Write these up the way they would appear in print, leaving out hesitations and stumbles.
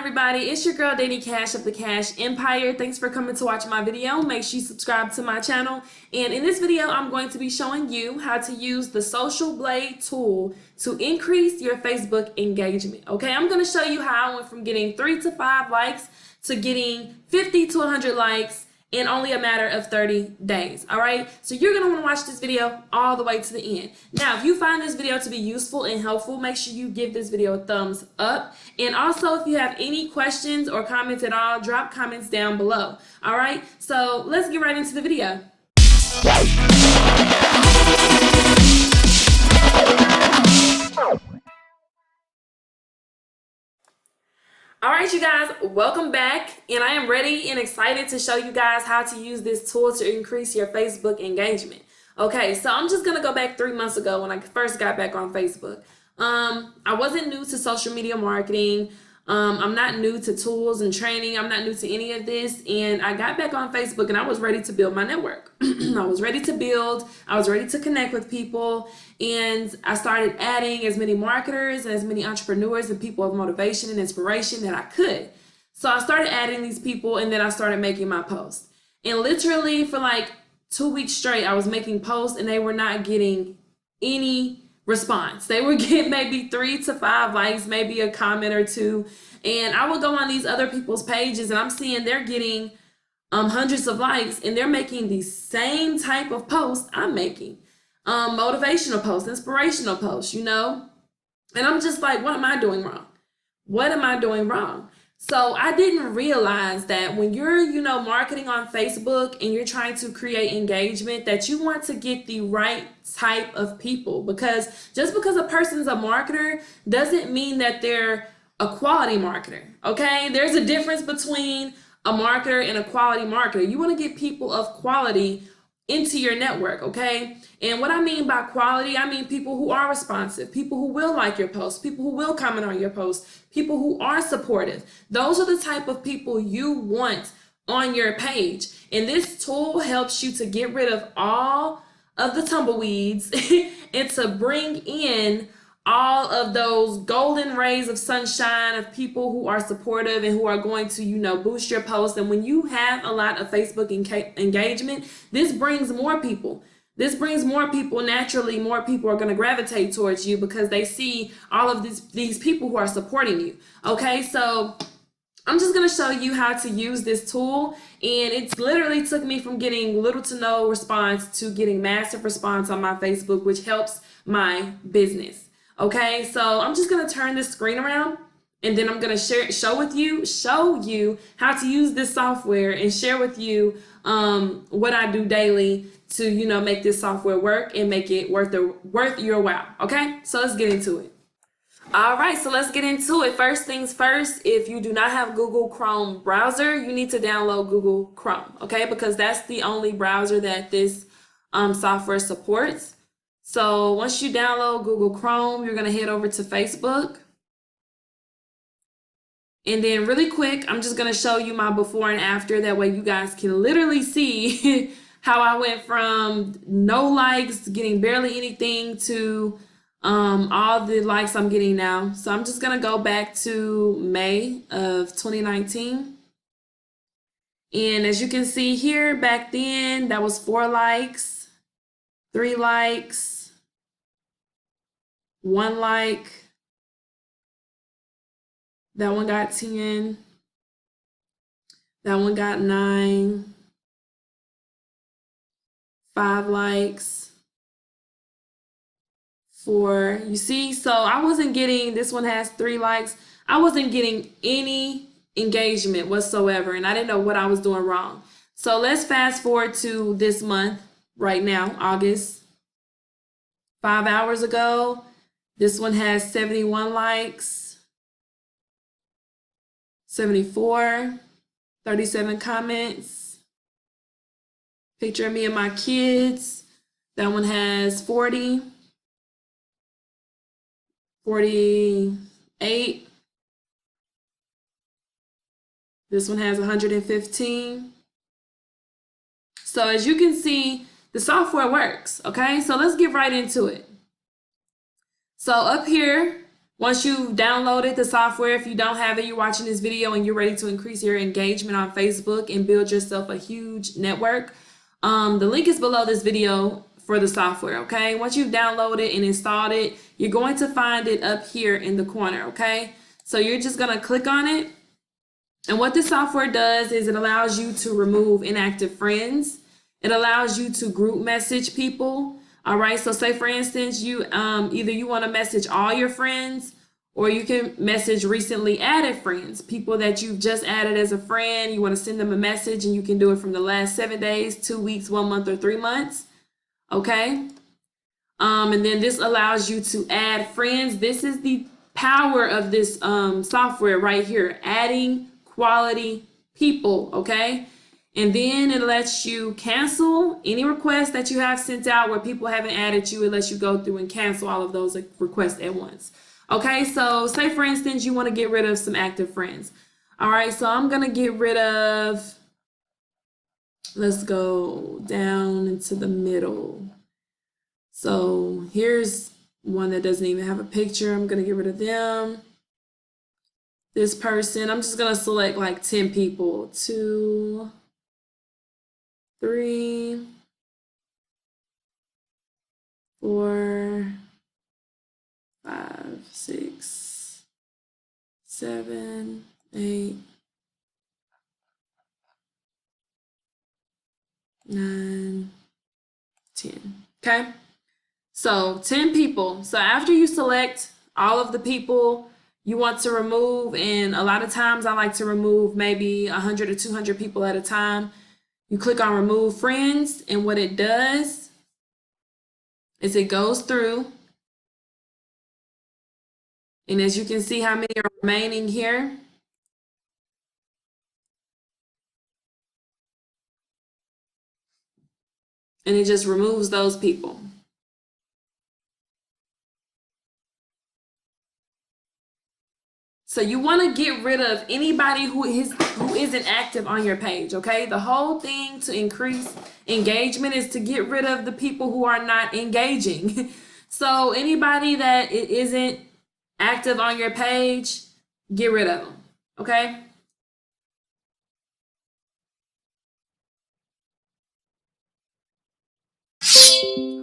everybody, it's your girl Danny Cash of the Cash Empire. Thanks for coming to watch my video. Make sure you subscribe to my channel. And in this video, I'm going to be showing you how to use the Social Blade tool to increase your Facebook engagement. Okay, I'm going to show you how I went from getting 3 to 5 likes to getting 50 to 100 likes in only a matter of 30 days. All right, so you're gonna want to watch this video all the way to the end. Now, if you find this video to be useful and helpful, make sure you give this video a thumbs up. And also, if you have any questions or comments at all, drop comments down below. All right, so let's get right into the video. All right, you guys, welcome back, and I am ready and excited to show you guys how to use this tool to increase your Facebook engagement. Okay, so I'm just gonna go back 3 months ago when I first got back on Facebook. I wasn't new to social media marketing. I'm not new to tools and training. I'm not new to any of this, and I got back on Facebook and I was ready to build my network. I was ready to build, I was ready to connect with people, and I started adding as many marketers and as many entrepreneurs and people of motivation and inspiration that I could. So I started adding these people, and then I started making my posts. And literally for like 2 weeks straight, I was making posts and they were not getting any response. They would get maybe 3 to 5 likes, maybe a comment or two. And I would go on these other people's pages and I'm seeing they're getting hundreds of likes, and they're making the same type of posts I'm making. Motivational posts, inspirational posts, you know? And I'm just like, what am I doing wrong? What am I doing wrong? So I didn't realize that when you're, marketing on Facebook and you're trying to create engagement, that you want to get the right type of people, because just because a person's a marketer doesn't mean that they're a quality marketer. Okay, there's a difference between a marketer and a quality marketer. You want to get people of quality into your network, okay? And what I mean by quality, I mean people who are responsive, people who will like your posts, people who will comment on your posts, people who are supportive. Those are the type of people you want on your page. And this tool helps you to get rid of all of the tumbleweeds and to bring in all of those golden rays of sunshine of people who are supportive and who are going to, boost your posts. And when you have a lot of Facebook engagement, this brings more people. This brings more people. Naturally, more people are going to gravitate towards you because they see all of these people who are supporting you. Okay, so I'm just going to show you how to use this tool, and it's literally took me from getting little to no response to getting massive response on my Facebook, which helps my business. Okay, so I'm just going to turn this screen around, and then I'm going to show you how to use this software and share with you what I do daily to, make this software work and make it worth your while. Okay, so let's get into it. All right, so let's get into it. First things first, if you do not have Google Chrome browser, you need to download Google Chrome, okay, because that's the only browser that this software supports. So once you download Google Chrome, you're going to head over to Facebook. And then really quick, I'm just going to show you my before and after. That way you guys can literally see how I went from no likes, getting barely anything, to all the likes I'm getting now. So I'm just going to go back to May of 2019. And as you can see here, back then, that was 4 likes, 3 likes, 1 like, that one got 10, that one got 9, 5 likes, 4. You see, so I wasn't getting, this one has 3 likes. I wasn't getting any engagement whatsoever, and I didn't know what I was doing wrong. So let's fast forward to this month right now, August. 5 hours ago, this one has 71 likes, 74, 37 comments, picture of me and my kids. That one has 40, 48. This one has 115. So as you can see, the software works, okay? So let's get right into it. So up here, Once you've downloaded the software, if you don't have it, you're watching this video and you're ready to increase your engagement on Facebook and build yourself a huge network, the link is below this video for the software, okay? Once you've downloaded and installed it, you're going to find it up here in the corner, okay? So you're just gonna click on it. And what this software does is it allows you to remove inactive friends. It allows you to group message people. All right, so say for instance, you either you want to message all your friends, or you can message recently added friends, people that you've just added as a friend. You want to send them a message, and you can do it from the last 7 days, 2 weeks, 1 month, or 3 months. Okay. And then this allows you to add friends. This is the power of this software right here, adding quality people, okay? And then it lets you cancel any requests that you have sent out where people haven't added you. It lets you go through and cancel all of those requests at once. Okay, so say for instance, you want to get rid of some active friends. All right, so I'm going to get rid of, let's go down into the middle. So here's one that doesn't even have a picture. I'm going to get rid of them. This person, I'm just going to select like 10 people. 2, 3, 4, 5, 6, 7, 8, 9, 10. Okay. So 10 people. So after you select all of the people you want to remove, and a lot of times I like to remove maybe 100 or 200 people at a time, you click on remove friends, and what it does is it goes through, and as you can see how many are remaining here, and it just removes those people. So you want to get rid of anybody who isn't active on your page, okay? The whole thing to increase engagement is to get rid of the people who are not engaging. So anybody that isn't active on your page, get rid of them, okay?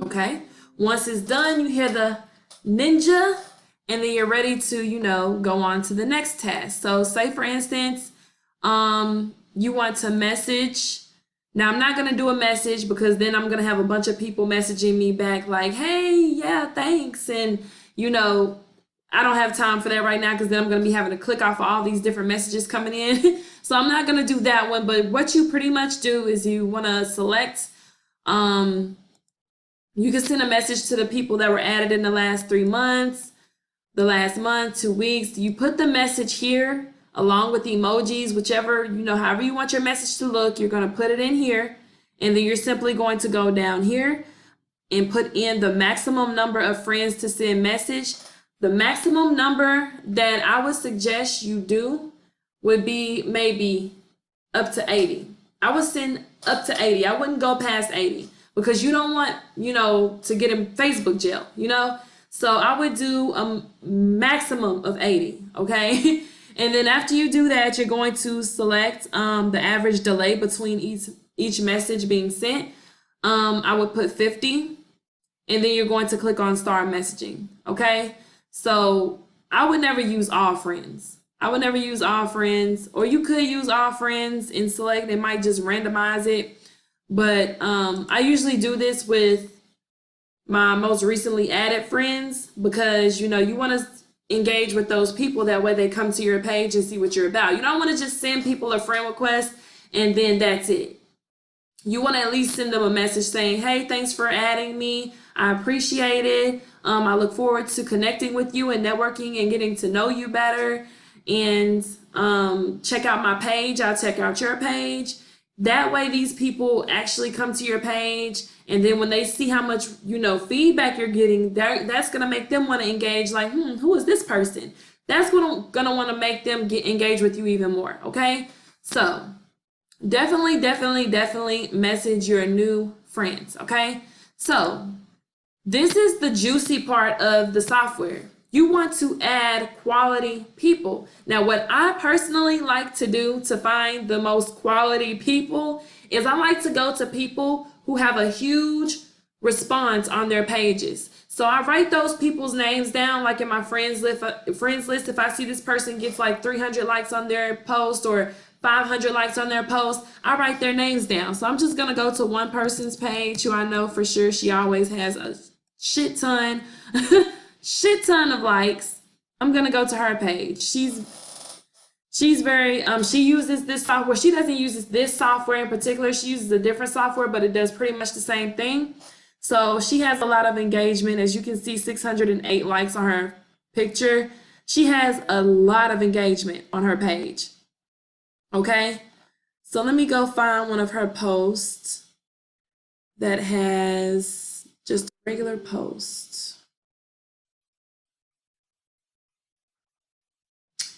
Okay. Once it's done, you hear the ninja, and then you're ready to, go on to the next task. So say for instance, you want to message. Now I'm not going to do a message because then I'm going to have a bunch of people messaging me back like, hey, yeah, thanks. And, I don't have time for that right now because then I'm going to be having to click off all these different messages coming in. So I'm not going to do that one. But what you pretty much do is you want to select, you can send a message to the people that were added in the last 3 months, the last month, 2 weeks. You put the message here along with the emojis, whichever, however you want your message to look, you're going to put it in here. And then you're simply going to go down here and put in the maximum number of friends to send message. The maximum number that I would suggest you do would be maybe up to 80. I would send up to 80. I wouldn't go past 80 because you don't want, to get in Facebook jail, So I would do a maximum of 80, okay? And then after you do that, you're going to select the average delay between each message being sent. I would put 50, and then you're going to click on start messaging, okay? So I would never use all friends. I would never use all friends, or you could use all friends and select, it might just randomize it. But I usually do this with my most recently added friends because, you want to engage with those people. That way they come to your page and see what you're about. You don't want to just send people a friend request and then that's it. You want to at least send them a message saying, hey, thanks for adding me. I appreciate it. I look forward to connecting with you and networking and getting to know you better. And check out my page. I'll check out your page. That way these people actually come to your page, and then when they see how much feedback you're getting, that's going to make them want to engage, like, who is this person? That's going to want to make them engage with you even more, okay? So definitely message your new friends, okay? So this is the juicy part of the software. You want to add quality people. Now, what I personally like to do to find the most quality people is I like to go to people who have a huge response on their pages. So I write those people's names down, like in my friends list. If I see this person gets like 300 likes on their post or 500 likes on their post, I write their names down. So I'm just gonna go to one person's page who I know for sure she always has a shit ton, shit ton of likes. I'm gonna go to her page. She's very she uses this software. She doesn't use this software in particular. She uses a different software, but it does pretty much the same thing. So she has a lot of engagement. As you can see, 608 likes on her picture. She has a lot of engagement on her page. Okay, so let me go find one of her posts that has just a regular post.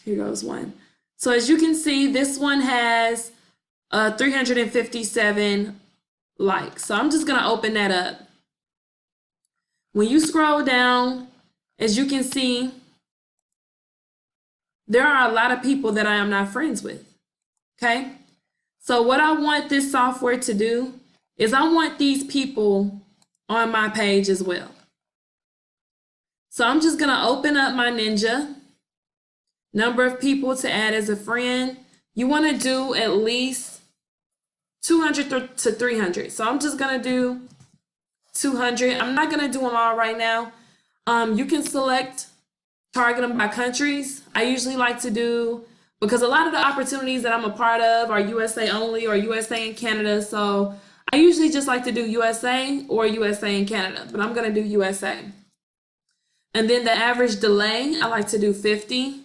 Here goes one. So as you can see, this one has 357 likes. So I'm just gonna open that up. When you scroll down, as you can see, there are a lot of people that I am not friends with. Okay, so what I want this software to do is I want these people on my page as well. So I'm just gonna open up my Ninja. Number of people to add as a friend. You want to do at least 200 to 300. So I'm just gonna do 200. I'm not gonna do them all right now. You can target them by countries. I usually like to do, because a lot of the opportunities that I'm a part of are USA only or USA and Canada. So I usually just like to do USA or USA and Canada, but I'm gonna do USA. And then the average delay, I like to do 50.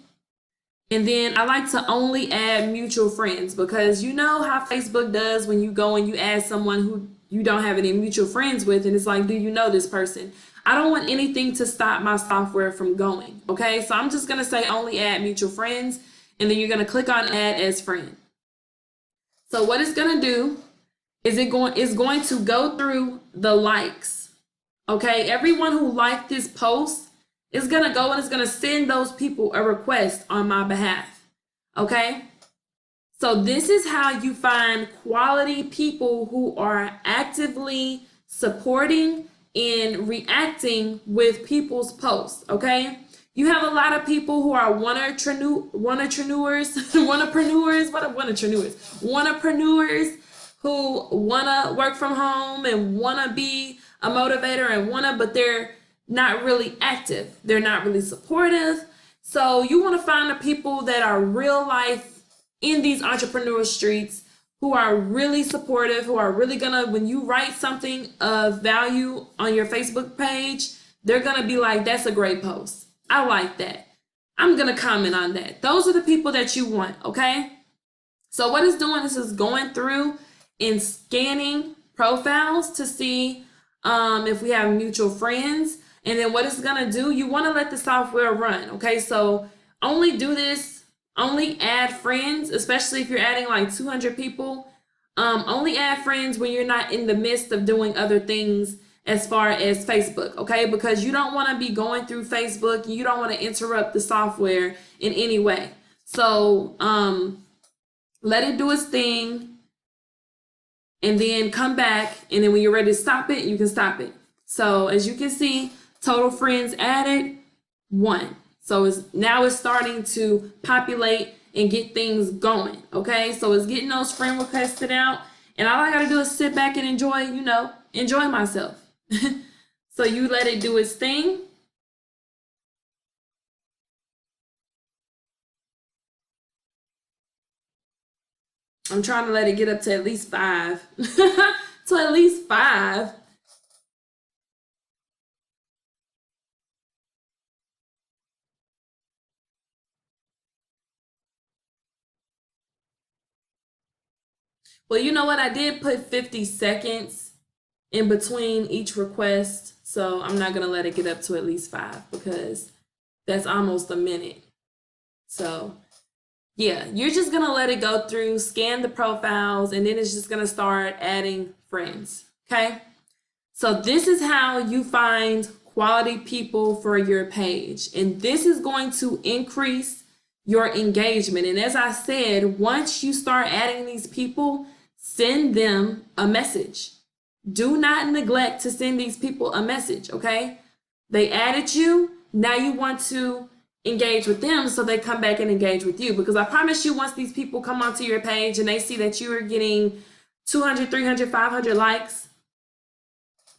And then I like to only add mutual friends, because you know how Facebook does when you go and you add someone who you don't have any mutual friends with, and it's like, do you know this person? I don't want anything to stop my software from going, okay? So I'm just gonna say only add mutual friends, and then you're gonna click on add as friend. So what it's gonna do is it's going to go through the likes, okay? Everyone who liked this post is gonna go and it's gonna send those people a request on my behalf, okay? So this is how you find quality people who are actively supporting and reacting with people's posts, okay? You have a lot of people who are wannapreneurs who wanna work from home and wanna be a motivator and but they're not really active. They're not really supportive. So you want to find the people that are real life in these entrepreneur streets, who are really supportive, who are really gonna, when you write something of value on your Facebook page, they're gonna be like, that's a great post. I like that. I'm gonna comment on that. Those are the people that you want, okay? So what it's doing is going through and scanning profiles to see if we have mutual friends. And then what it's gonna do, you wanna let the software run, okay? So only do this, only add friends, especially if you're adding like 200 people. Only add friends when you're not in the midst of doing other things as far as Facebook, okay? Because you don't wanna be going through Facebook, you don't wanna interrupt the software in any way. So let it do its thing, and then come back, and then when you're ready to stop it, you can stop it. So as you can see, total friends added, 1. So now it's starting to populate and get things going, okay? So it's getting those friend requests out, and all I gotta do is sit back and enjoy, enjoy myself. So you let it do its thing. I'm trying to let it get up to at least 5. To at least 5. Well, you know what? I did put 50 seconds in between each request, so I'm not going to let it get up to at least 5, because that's almost a minute. So yeah, you're just going to let it go through, scan the profiles, and then it's just going to start adding friends, okay? So this is how you find quality people for your page. And this is going to increase your engagement. And as I said, once you start adding these people, send them a message. Do not neglect to send these people a message, okay? They added you, now you want to engage with them so they come back and engage with you. Because I promise you, once these people come onto your page and they see that you are getting 200, 300, 500 likes,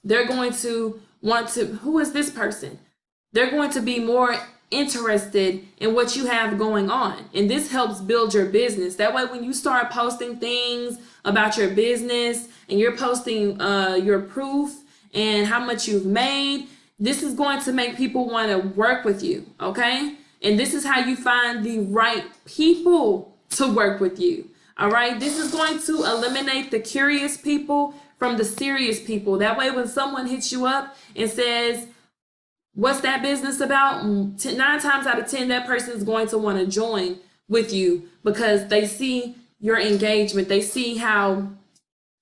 they're going to want to, who is this person? They're going to be more interested in what you have going on. And this helps build your business. That way, when you start posting things about your business and you're posting your proof and how much you've made, this is going to make people want to work with you, okay? And this is how you find the right people to work with you, all right? This is going to eliminate the curious people from the serious people. That way, when someone hits you up and says, what's that business about? 9 times out of 10, that person is going to want to join with you because they see your engagement. They see how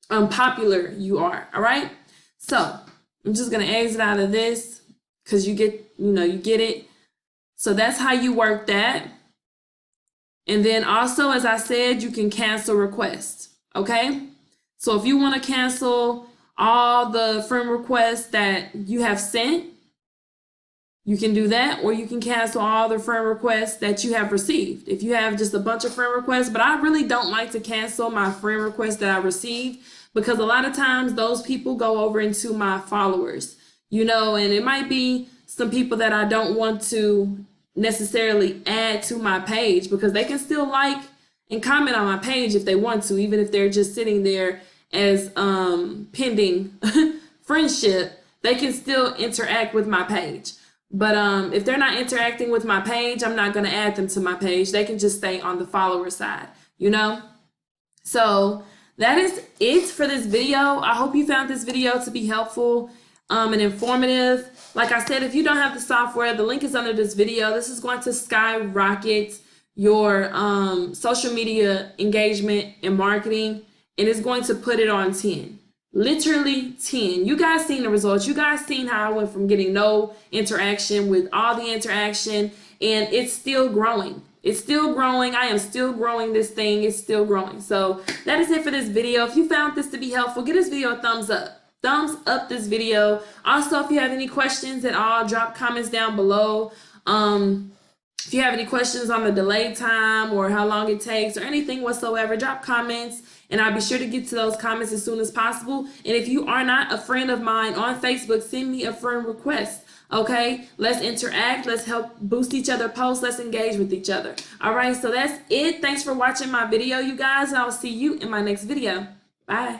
popular you are, all right? So I'm just going to exit out of this because you get it. So that's how you work that. And then also, as I said, you can cancel requests, okay? So if you want to cancel all the friend requests that you have sent, you can do that, or you can cancel all the friend requests that you have received. If you have just a bunch of friend requests, but I really don't like to cancel my friend requests that I received because a lot of times those people go over into my followers, and it might be some people that I don't want to necessarily add to my page because they can still like and comment on my page if they want to, even if they're just sitting there as pending friendship, they can still interact with my page. But if they're not interacting with my page, I'm not going to add them to my page. They can just stay on the follower side, So that is it for this video. I hope you found this video to be helpful and informative. Like I said, if you don't have the software, the link is under this video. This is going to skyrocket your social media engagement and marketing, and it's going to put it on 10. Literally 10. You guys seen the results. You guys seen how I went from getting no interaction with all the interaction, and it's still growing. It's still growing. I am still growing this thing. It's still growing. So that is it for this video. If you found this to be helpful, give this video a thumbs up. Thumbs up this video. Also, if you have any questions at all, drop comments down below. If you have any questions on the delay time or how long it takes or anything whatsoever, drop comments and I'll be sure to get to those comments as soon as possible. And if you are not a friend of mine on Facebook, send me a friend request. Okay, let's interact. Let's help boost each other posts. Let's engage with each other. All right, so that's it. Thanks for watching my video, you guys, and I'll see you in my next video. Bye.